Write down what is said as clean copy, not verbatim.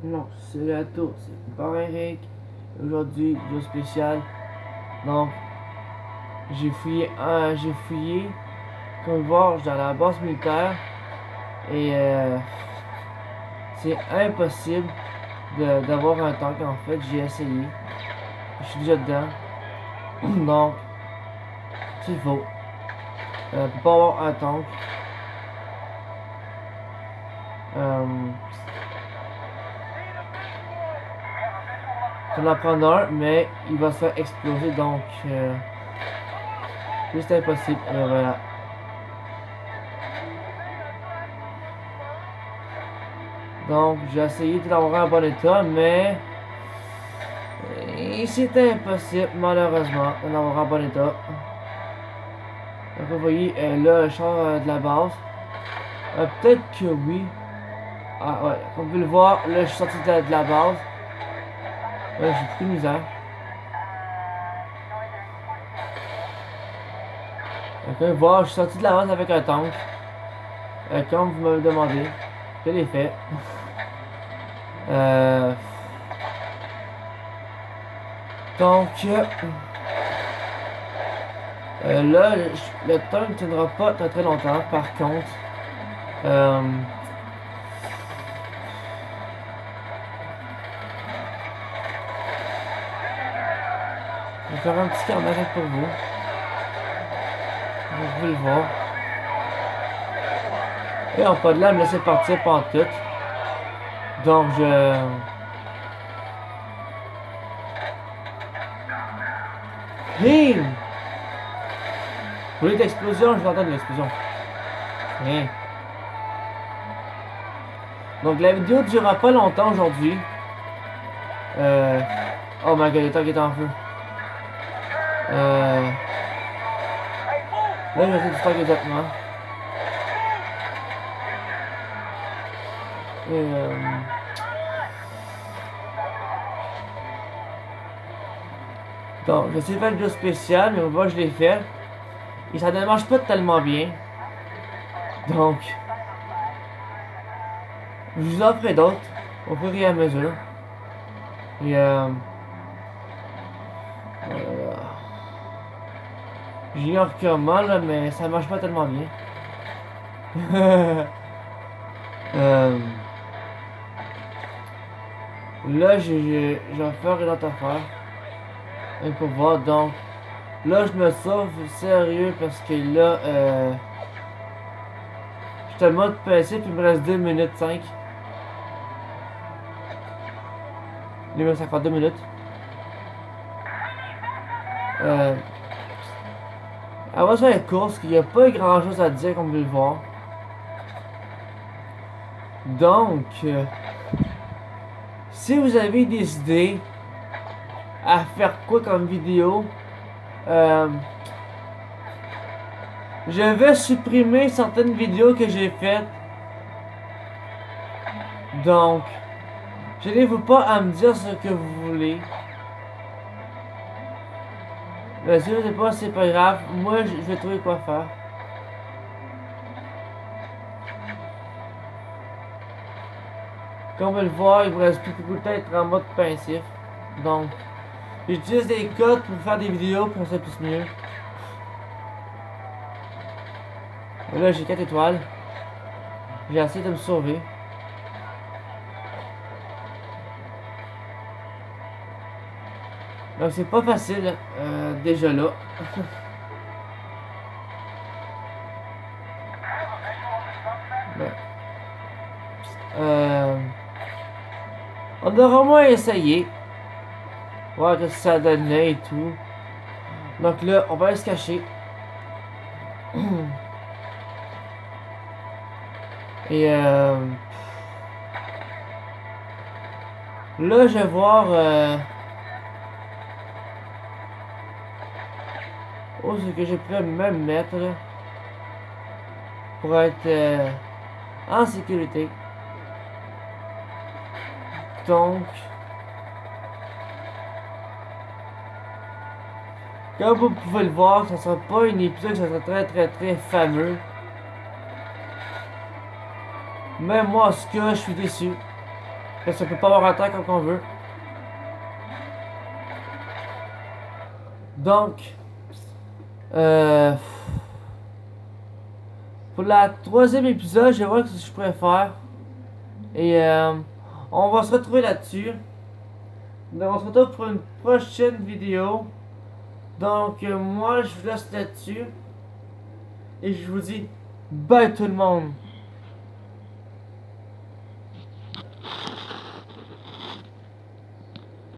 Non, c'est à tous, c'est par Eric. Aujourd'hui, jour spécial. Donc, j'ai fouillé, comme voir, dans la base militaire. Et c'est impossible d'avoir un tank en fait. J'ai essayé. Je suis déjà dedans. Donc, c'est faux. On peut pas avoir un tank. Euh, ça en prend un, mais il va se faire exploser. Donc, juste impossible. Voilà. Donc, j'ai essayé de l'avoir en bon état, mais c'est impossible, malheureusement, de l'avoir en bon état. Donc, vous voyez, là, je sors de la base. Peut-être que oui. Ah, ouais, comme vous pouvez le voir, là, je suis sorti de la base. Ouais, j'ai plus de misère. Donc, vous voir, je suis sorti de la base avec un tank. Comme vous m'avez demandé. Je l'ai fait. Euh, donc, là, le temps ne tiendra pas très très longtemps. Par contre, euh, je vais faire un petit carnage pour vous. Vous pouvez le voir. Et on pas de là me laisser partir pendant tout. Donc, Hey! Vous voulez d'explosion? Je l'entends de l'explosion. Rien. Donc, la vidéo ne durera pas longtemps aujourd'hui. Oh my god, le tank est en feu. Là, je sais du stock exactement. Et, donc, je sais faire le jeu spécial, mais on voit que je l'ai fait. Et ça ne marche pas tellement bien. Donc, je vous en ferai d'autres au fur et à mesure. Et j'ignore comment là, mais ça marche pas tellement bien. euh, là, je vais faire une autre affaire. Et pour voir, donc, là, je me sauve sérieux parce que là, je suis en mode PC puis il me reste 2 minutes 5. Il me reste encore 2 minutes. Avant sur la course, il n'y a pas grand chose à dire comme vous le voir. Donc, si vous avez des idées à faire quoi comme vidéo, je vais supprimer certaines vidéos que j'ai faites. Donc, gênez-vous pas à me dire ce que vous voulez. Mais si vous savez pas, c'est pas grave. Moi, je vais trouver quoi faire. Comme vous le voir, il me reste plus beaucoup de temps d'être en mode pensif. Donc, j'utilise des codes pour faire des vidéos pour que ça puisse mieux. Et là, j'ai 4 étoiles. J'ai essayé de me sauver. Donc, c'est pas facile, déjà là. Ouais. On aura au moins essayé. Voir que ça donnait et tout. Donc là, on va aller se cacher. Et là, je vais voir où ce que je pourrais même mettre là, pour être en sécurité. Donc, comme vous pouvez le voir, ça sera pas un épisode qui sera très très très fameux. Même moi, en ce cas, je suis déçu. Parce qu'on peut pas avoir attaque comme on veut. Donc, pour la troisième épisode, je vais voir ce que je pourrais faire. Et on va se retrouver là-dessus. Donc on se retrouve pour une prochaine vidéo. Donc moi je vous laisse là-dessus. Et je vous dis bye tout le monde.